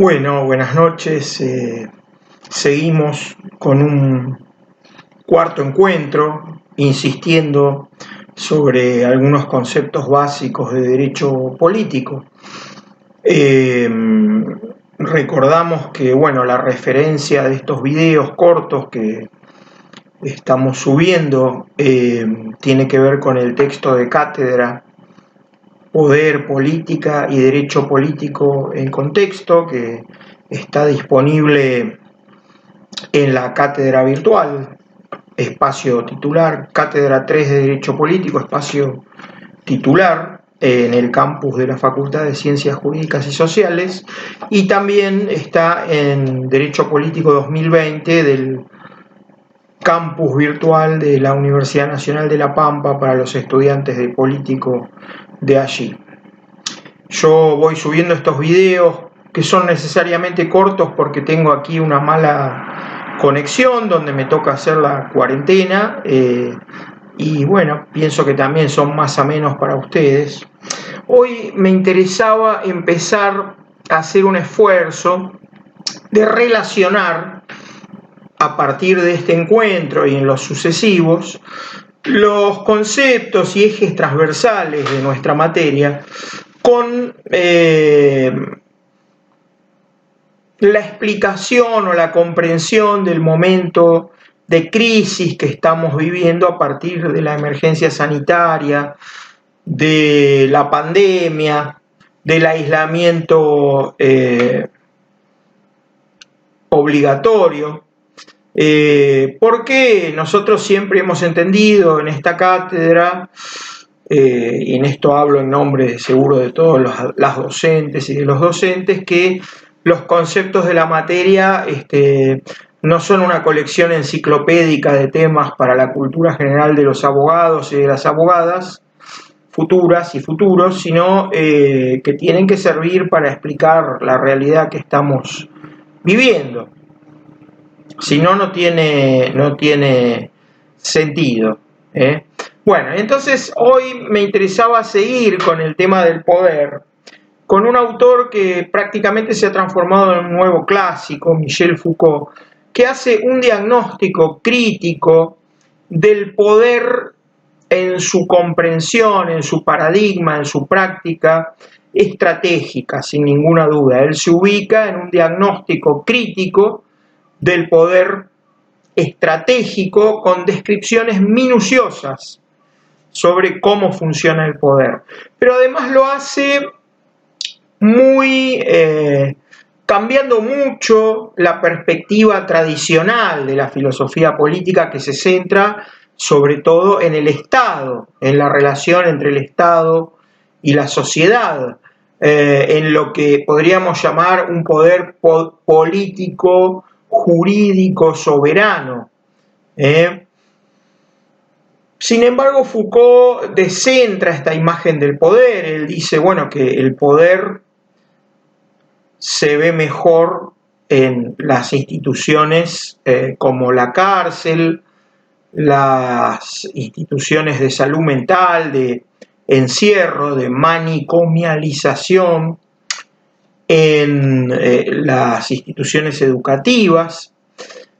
Bueno, buenas noches. Seguimos con un cuarto encuentro, insistiendo sobre algunos conceptos básicos de derecho político. Recordamos que, bueno, la referencia de estos videos cortos que estamos subiendo tiene que ver con el texto de cátedra Poder, Política y Derecho Político en Contexto, que está disponible en la cátedra virtual, espacio titular, Cátedra 3 de Derecho Político, espacio titular, en el campus de la Facultad de Ciencias Jurídicas y Sociales, y también está en Derecho Político 2020 del campus virtual de la Universidad Nacional de La Pampa para los estudiantes de político de allí. Yo voy subiendo estos videos que son necesariamente cortos porque tengo aquí una mala conexión donde me toca hacer la cuarentena y bueno, pienso que también son más amenos para ustedes. Hoy me interesaba empezar a hacer un esfuerzo de relacionar a partir de este encuentro y en los sucesivos los conceptos y ejes transversales de nuestra materia con la explicación o la comprensión del momento de crisis que estamos viviendo a partir de la emergencia sanitaria, de la pandemia, del aislamiento obligatorio, porque nosotros siempre hemos entendido en esta cátedra, y en esto hablo en nombre seguro de todas las docentes y de los docentes, que los conceptos de la materia no son una colección enciclopédica de temas para la cultura general de los abogados y de las abogadas futuras y futuros, sino que tienen que servir para explicar la realidad que estamos viviendo. Si no, no tiene sentido. Bueno, entonces hoy me interesaba seguir con el tema del poder, con un autor que prácticamente se ha transformado en un nuevo clásico, Michel Foucault, que hace un diagnóstico crítico del poder en su comprensión, en su paradigma, en su práctica estratégica, sin ninguna duda. Él se ubica en un diagnóstico crítico del poder estratégico con descripciones minuciosas sobre cómo funciona el poder. Pero además lo hace muy cambiando mucho la perspectiva tradicional de la filosofía política, que se centra sobre todo en el Estado, en la relación entre el Estado y la sociedad, en lo que podríamos llamar un poder político, jurídico, soberano. Sin embargo, Foucault descentra esta imagen del poder. Él dice, bueno, que el poder se ve mejor en las instituciones como la cárcel, las instituciones de salud mental, de encierro, de manicomialización, en las instituciones educativas,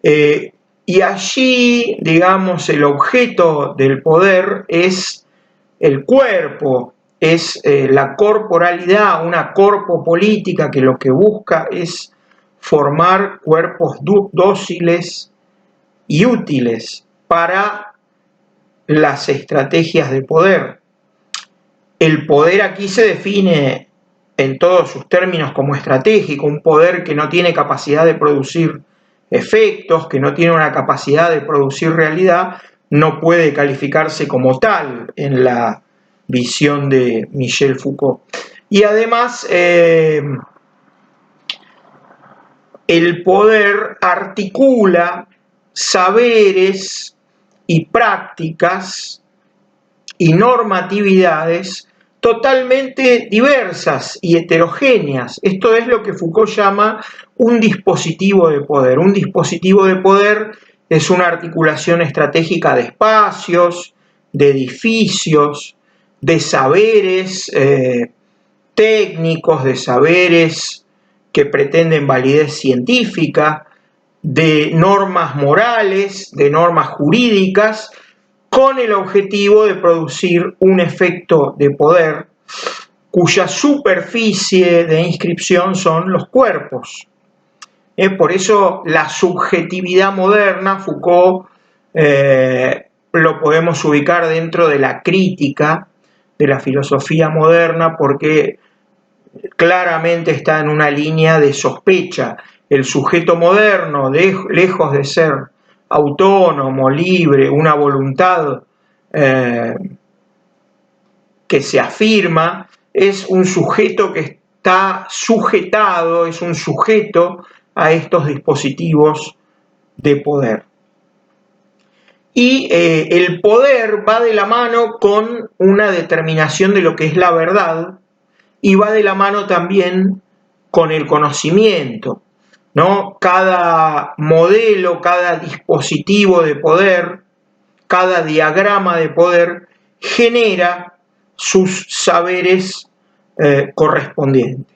y allí, digamos, el objeto del poder es el cuerpo, es la corporalidad, una corpopolítica que lo que busca es formar cuerpos dóciles y útiles para las estrategias de poder. El poder aquí se define en todos sus términos como estratégico, un poder que no tiene capacidad de producir efectos, que no tiene una capacidad de producir realidad, no puede calificarse como tal en la visión de Michel Foucault. Y además, el poder articula saberes y prácticas y normatividades totalmente diversas y heterogéneas. Esto es lo que Foucault llama un dispositivo de poder. Un dispositivo de poder es una articulación estratégica de espacios, de edificios, de saberes técnicos, de saberes que pretenden validez científica, de normas morales, de normas jurídicas, con el objetivo de producir un efecto de poder cuya superficie de inscripción son los cuerpos. Por eso la subjetividad moderna, Foucault lo podemos ubicar dentro de la crítica de la filosofía moderna, porque claramente está en una línea de sospecha. El sujeto moderno, lejos de ser autónomo, libre, una voluntad que se afirma, es un sujeto que está sujetado, es un sujeto a estos dispositivos de poder. Y el poder va de la mano con una determinación de lo que es la verdad, y va de la mano también con el conocimiento, ¿no? Cada modelo, cada dispositivo de poder, cada diagrama de poder genera sus saberes correspondientes.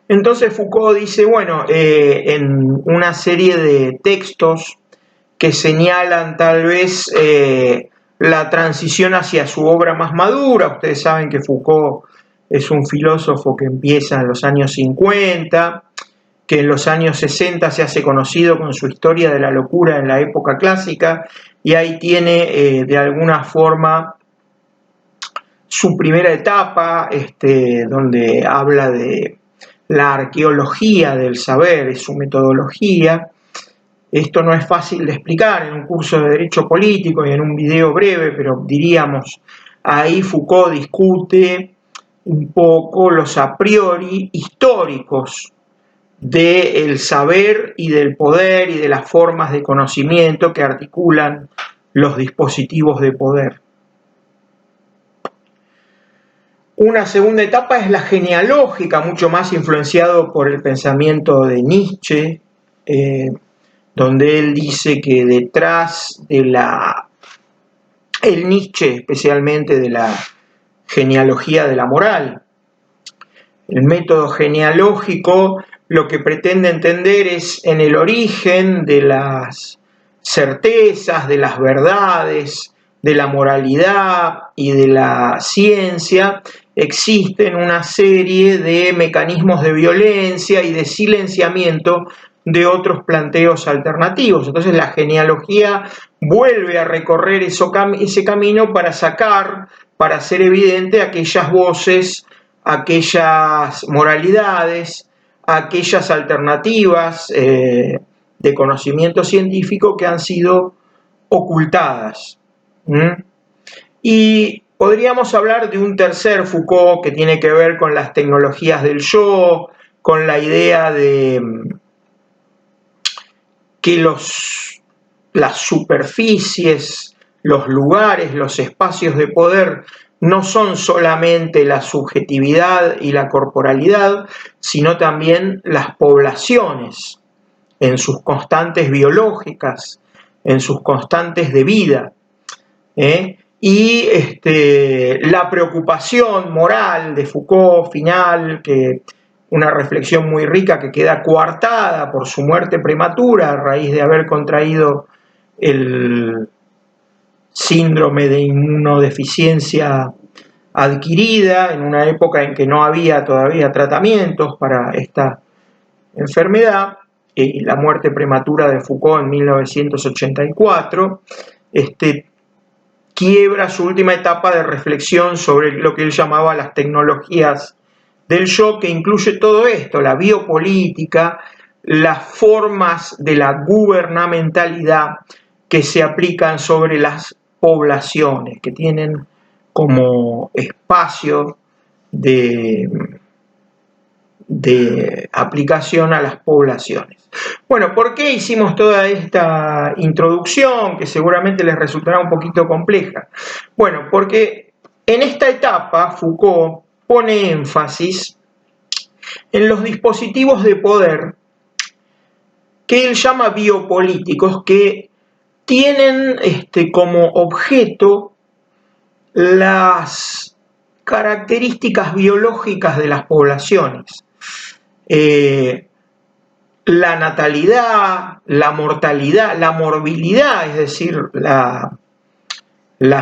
Entonces Foucault dice, bueno, en una serie de textos que señalan tal vez la transición hacia su obra más madura. Ustedes saben que Foucault es un filósofo que empieza en los años 50, que en los años 60 se hace conocido con su historia de la locura en la época clásica, y ahí tiene de alguna forma su primera etapa, donde habla de la arqueología del saber, es su metodología. Esto no es fácil de explicar en un curso de Derecho Político y en un video breve, pero diríamos, ahí Foucault discute un poco los a priori históricos del saber y del poder y de las formas de conocimiento que articulan los dispositivos de poder. Una segunda etapa es la genealógica, mucho más influenciado por el pensamiento de Nietzsche, donde él dice que detrás de el Nietzsche especialmente de la genealogía de la moral, el método genealógico lo que pretende entender es en el origen de las certezas, de las verdades, de la moralidad y de la ciencia, existen una serie de mecanismos de violencia y de silenciamiento de otros planteos alternativos. Entonces la genealogía vuelve a recorrer ese camino para sacar, para hacer evidente aquellas voces, aquellas moralidades, aquellas alternativas de conocimiento científico que han sido ocultadas. Y podríamos hablar de un tercer Foucault que tiene que ver con las tecnologías del yo, con la idea de que las superficies, los lugares, los espacios de poder no son solamente la subjetividad y la corporalidad, sino también las poblaciones en sus constantes biológicas, en sus constantes de vida. Y la preocupación moral de Foucault final, que una reflexión muy rica que queda coartada por su muerte prematura a raíz de haber contraído el síndrome de inmunodeficiencia adquirida en una época en que no había todavía tratamientos para esta enfermedad, y la muerte prematura de Foucault en 1984, quiebra su última etapa de reflexión sobre lo que él llamaba las tecnologías del yo, que incluye todo esto, la biopolítica, las formas de la gubernamentalidad que se aplican sobre las poblaciones, que tienen como espacio de aplicación a las poblaciones. Bueno, ¿por qué hicimos toda esta introducción que seguramente les resultará un poquito compleja? Bueno, porque en esta etapa Foucault pone énfasis en los dispositivos de poder que él llama biopolíticos, que tienen como objeto las características biológicas de las poblaciones. la natalidad, la mortalidad, la morbilidad, es decir, la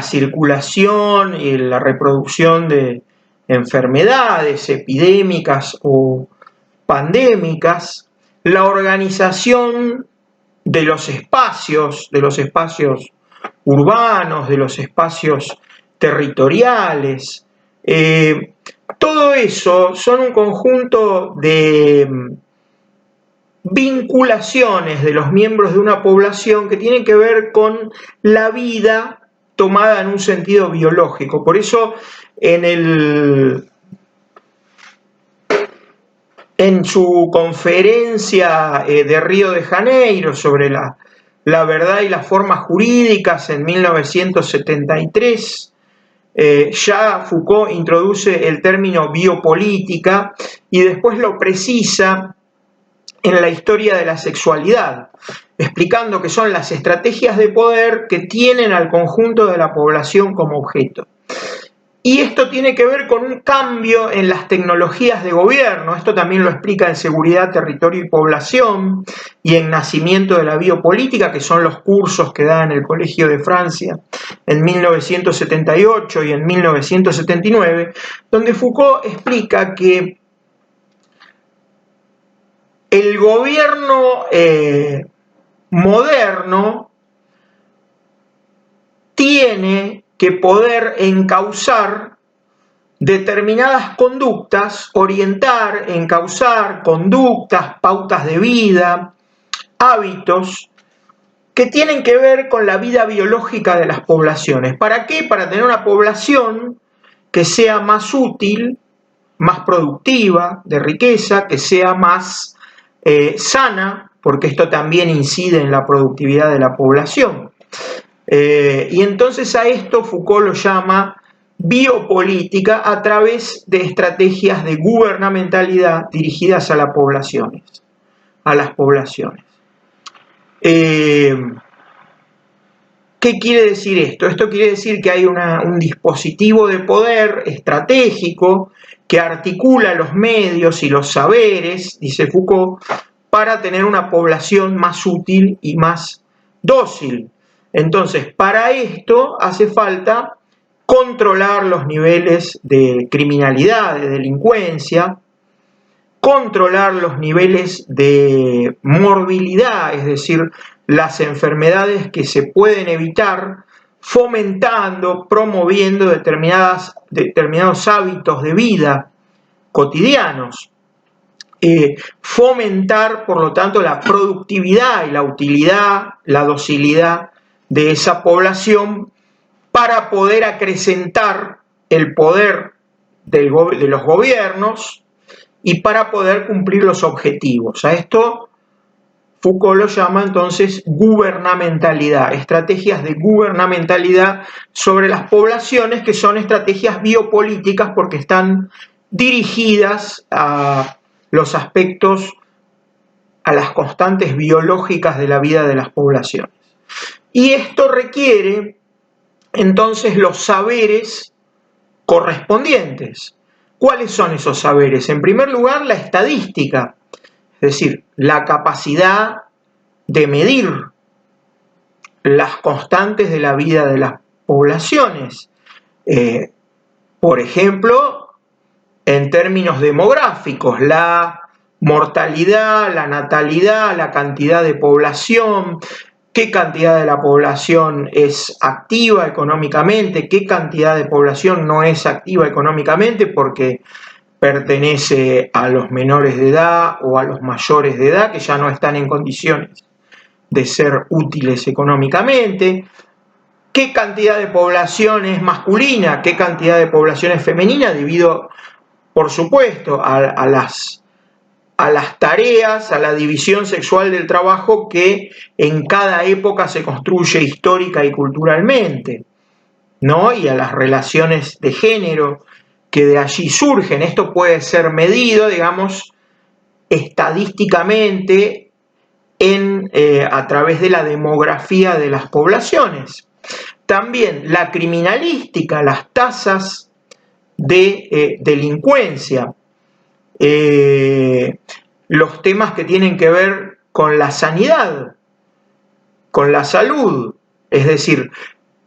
circulación y la reproducción de enfermedades epidémicas o pandémicas, la organización de los espacios urbanos, de los espacios territoriales. Todo eso son un conjunto de vinculaciones de los miembros de una población que tienen que ver con la vida tomada en un sentido biológico. Por eso en su conferencia de Río de Janeiro sobre la verdad y las formas jurídicas en 1973, ya Foucault introduce el término biopolítica y después lo precisa en la historia de la sexualidad, explicando que son las estrategias de poder que tienen al conjunto de la población como objeto. Y esto tiene que ver con un cambio en las tecnologías de gobierno. Esto también lo explica en Seguridad, Territorio y Población y en Nacimiento de la Biopolítica, que son los cursos que da en el Colegio de Francia en 1978 y en 1979, donde Foucault explica que el gobierno moderno tiene que poder encauzar determinadas conductas, orientar, encauzar conductas, pautas de vida, hábitos que tienen que ver con la vida biológica de las poblaciones. ¿Para qué? Para tener una población que sea más útil, más productiva, de riqueza, que sea más sana, porque esto también incide en la productividad de la población. Y entonces a esto Foucault lo llama biopolítica a través de estrategias de gubernamentalidad dirigidas a las poblaciones. ¿Qué quiere decir esto? Esto quiere decir que hay un dispositivo de poder estratégico que articula los medios y los saberes, dice Foucault, para tener una población más útil y más dócil. Entonces, para esto hace falta controlar los niveles de criminalidad, de delincuencia, controlar los niveles de morbilidad, es decir, las enfermedades que se pueden evitar, fomentando, promoviendo determinados hábitos de vida cotidianos. Fomentar, por lo tanto, la productividad y la utilidad, la docilidad de esa población para poder acrecentar el poder de los gobiernos y para poder cumplir los objetivos. A esto Foucault lo llama entonces gubernamentalidad, estrategias de gubernamentalidad sobre las poblaciones, que son estrategias biopolíticas porque están dirigidas a los aspectos, a las constantes biológicas de la vida de las poblaciones. Y esto requiere entonces los saberes correspondientes. ¿Cuáles son esos saberes? En primer lugar, la estadística, es decir, la capacidad de medir las constantes de la vida de las poblaciones. Por ejemplo, en términos demográficos, la mortalidad, la natalidad, la cantidad de población, qué cantidad de la población es activa económicamente, qué cantidad de población no es activa económicamente porque pertenece a los menores de edad o a los mayores de edad que ya no están en condiciones de ser útiles económicamente, qué cantidad de población es masculina, qué cantidad de población es femenina, debido, por supuesto, a las tareas, a la división sexual del trabajo que en cada época se construye histórica y culturalmente, ¿no? Y a las relaciones de género que de allí surgen. Esto puede ser medido, digamos, estadísticamente a través de la demografía de las poblaciones. También la criminalística, las tasas de delincuencia, los temas que tienen que ver con la sanidad, con la salud, es decir,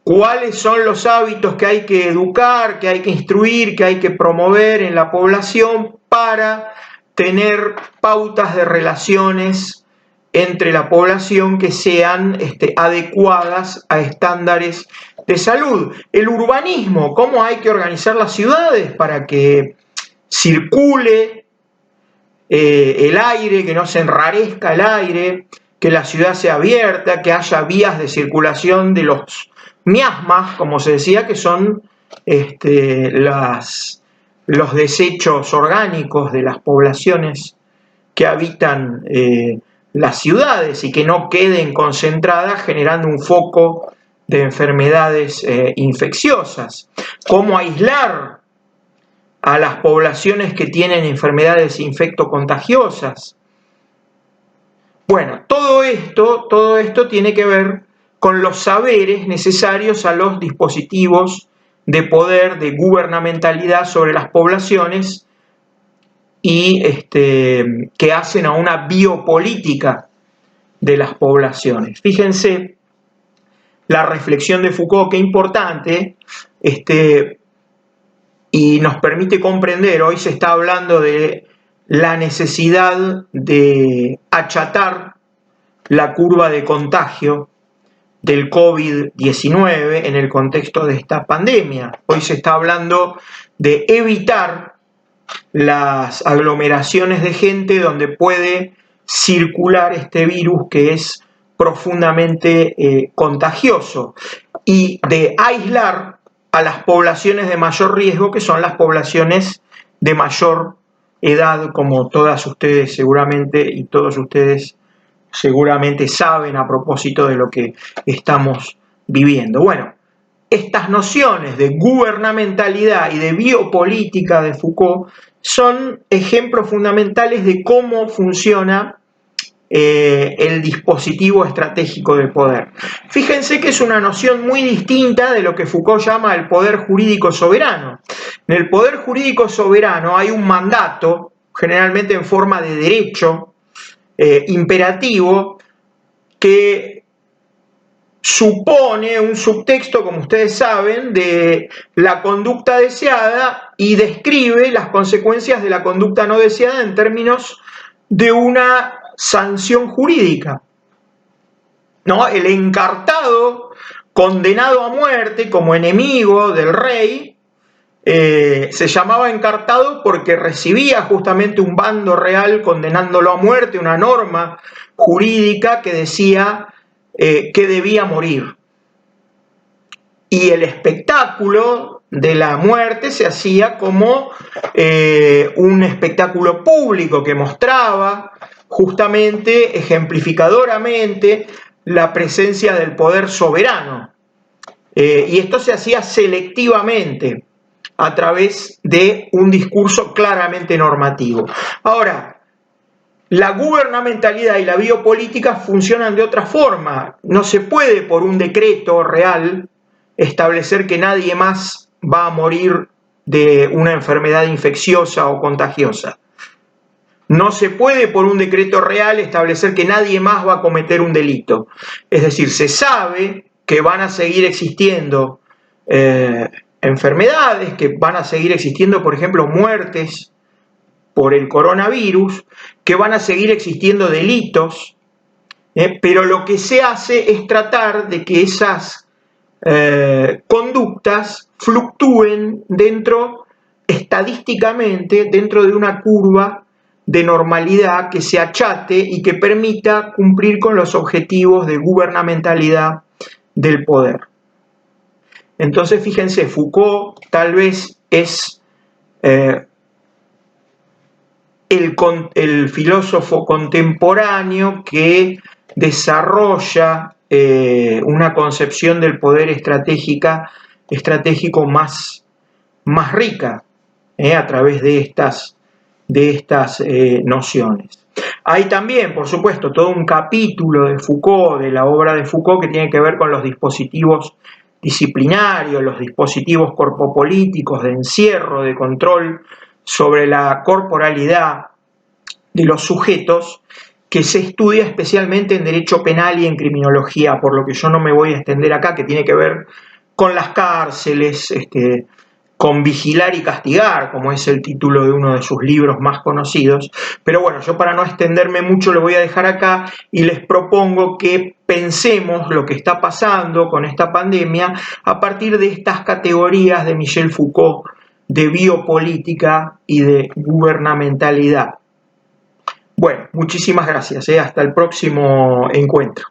cuáles son los hábitos que hay que educar, que hay que instruir, que hay que promover en la población para tener pautas de relaciones entre la población que sean adecuadas a estándares de salud. El urbanismo, cómo hay que organizar las ciudades para que circule el aire, que no se enrarezca el aire, que la ciudad sea abierta, que haya vías de circulación de los miasmas, como se decía, que son los desechos orgánicos de las poblaciones que habitan las ciudades y que no queden concentradas generando un foco de enfermedades infecciosas. Cómo aislar a las poblaciones que tienen enfermedades infectocontagiosas. Bueno, todo esto tiene que ver con los saberes necesarios a los dispositivos de poder, de gubernamentalidad sobre las poblaciones y que hacen a una biopolítica de las poblaciones. Fíjense la reflexión de Foucault, qué importante, y nos permite comprender, hoy se está hablando de la necesidad de achatar la curva de contagio del COVID-19 en el contexto de esta pandemia. Hoy se está hablando de evitar las aglomeraciones de gente donde puede circular este virus que es profundamente contagioso y de aislar a las poblaciones de mayor riesgo, que son las poblaciones de mayor edad, como todas ustedes seguramente y todos ustedes seguramente saben a propósito de lo que estamos viviendo. Bueno, estas nociones de gubernamentalidad y de biopolítica de Foucault son ejemplos fundamentales de cómo funciona el dispositivo estratégico de poder. Fíjense que es una noción muy distinta de lo que Foucault llama el poder jurídico soberano. En el poder jurídico soberano hay un mandato, generalmente en forma de derecho imperativo, que supone un subtexto, como ustedes saben, de la conducta deseada y describe las consecuencias de la conducta no deseada en términos de una sanción jurídica, ¿no? El encartado condenado a muerte como enemigo del rey se llamaba encartado porque recibía justamente un bando real condenándolo a muerte, una norma jurídica que decía que debía morir. Y el espectáculo de la muerte se hacía como un espectáculo público que mostraba justamente, ejemplificadoramente, la presencia del poder soberano. Y esto se hacía selectivamente a través de un discurso claramente normativo. Ahora, la gubernamentalidad y la biopolítica funcionan de otra forma. No se puede por un decreto real establecer que nadie más va a morir de una enfermedad infecciosa o contagiosa. No se puede por un decreto real establecer que nadie más va a cometer un delito. Es decir, se sabe que van a seguir existiendo enfermedades, que van a seguir existiendo, por ejemplo, muertes por el coronavirus, que van a seguir existiendo delitos, pero lo que se hace es tratar de que esas conductas fluctúen estadísticamente, dentro de una curva de normalidad que se achate y que permita cumplir con los objetivos de gubernamentalidad del poder. Entonces, fíjense, Foucault tal vez es el filósofo contemporáneo que desarrolla una concepción del poder estratégico más rica a través de estas nociones. Hay también, por supuesto, todo un capítulo de Foucault, de la obra de Foucault, que tiene que ver con los dispositivos disciplinarios, los dispositivos corpopolíticos de encierro, de control sobre la corporalidad de los sujetos que se estudia especialmente en derecho penal y en criminología, por lo que yo no me voy a extender acá, que tiene que ver con las cárceles, con vigilar y castigar, como es el título de uno de sus libros más conocidos. Pero bueno, yo para no extenderme mucho lo voy a dejar acá y les propongo que pensemos lo que está pasando con esta pandemia a partir de estas categorías de Michel Foucault de biopolítica y de gubernamentalidad. Bueno, muchísimas gracias. Hasta el próximo encuentro.